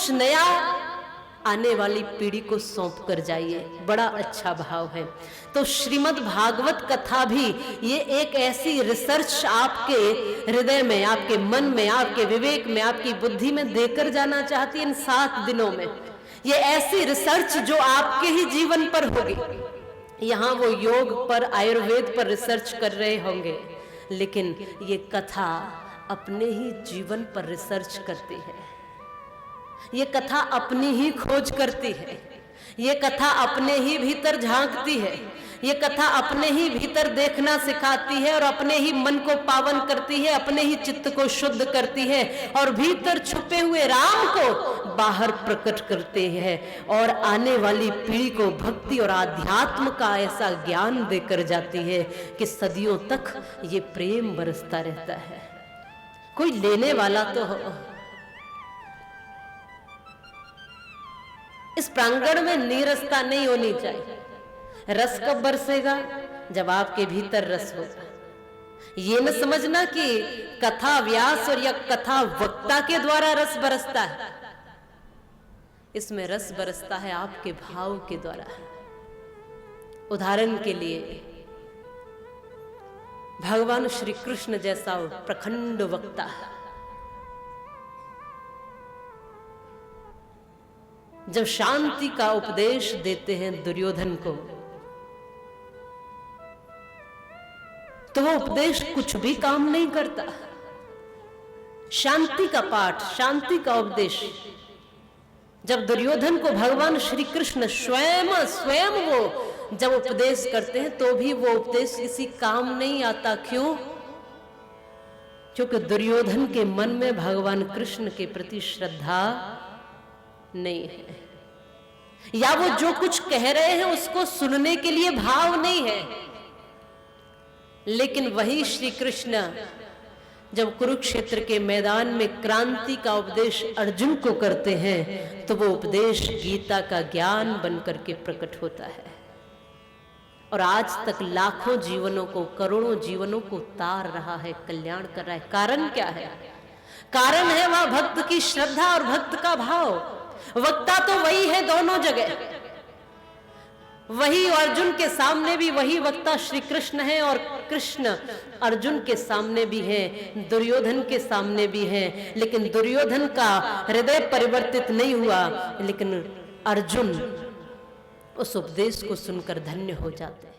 कुछ नया आने वाली पीढ़ी को सौंप कर जाइए। बड़ा अच्छा भाव है। तो श्रीमद् भागवत कथा भी ये एक ऐसी रिसर्च आपके हृदय में, आपके मन में, आपके विवेक में, आपकी बुद्धि में देकर जाना चाहती है इन 7 दिनों में। ये ऐसी रिसर्च जो आपके ही जीवन पर होगी। यहाँ वो योग पर, आयुर्वेद पर रिसर्च कर रहे होंगे, लेकिन ये कथा अपने ही जीवन पर रिसर्च करती है। ये कथा अपनी ही खोज करती है। ये कथा अपने ही भीतर झांकती है। ये कथा अपने ही भीतर देखना सिखाती है और अपने ही मन को पावन करती है, अपने ही चित्त को शुद्ध करती है और भीतर छुपे हुए राम को बाहर प्रकट करते हैं और आने वाली पीढ़ी को भक्ति और आध्यात्म का ऐसा ज्ञान देकर जाती है कि सदियों तक ये प्रेम बरसता रहता है। कोई लेने वाला तो हो। इस प्रांगण में नीरसता नहीं होनी चाहिए। रस कब बरसेगा? जब आपके भीतर रस होगा। ये न समझना कि कथा व्यास और या कथा वक्ता के द्वारा रस बरसता है। इसमें रस बरसता है आपके भाव के द्वारा। उदाहरण के लिए भगवान श्री कृष्ण जैसा प्रखंड वक्ता, जब शांति का उपदेश देते हैं दुर्योधन को, तो वो उपदेश कुछ भी काम नहीं करता। शांति का पाठ, शांति का उपदेश जब दुर्योधन को भगवान श्री कृष्ण स्वयं वो जब उपदेश करते हैं, तो भी वो उपदेश किसी काम नहीं आता। क्यों? क्योंकि दुर्योधन के मन में भगवान कृष्ण के प्रति श्रद्धा नहीं है, या वो जो कुछ कह रहे हैं उसको सुनने के लिए भाव नहीं है। लेकिन वही श्री कृष्ण जब कुरुक्षेत्र के मैदान में क्रांति का उपदेश अर्जुन को करते हैं, तो वो उपदेश गीता का ज्ञान बनकर के प्रकट होता है और आज तक लाखों जीवनों को, करोड़ों जीवनों को तार रहा है, कल्याण कर रहा है। कारण क्या है? कारण है वह भक्त की श्रद्धा और भक्त का भाव। वक्ता तो वही है दोनों जगह। वही अर्जुन के सामने भी वही वक्ता श्री कृष्ण है और कृष्ण अर्जुन के सामने भी है, दुर्योधन के सामने भी है। लेकिन दुर्योधन का हृदय परिवर्तित नहीं हुआ, लेकिन अर्जुन उस उपदेश को सुनकर धन्य हो जाते हैं।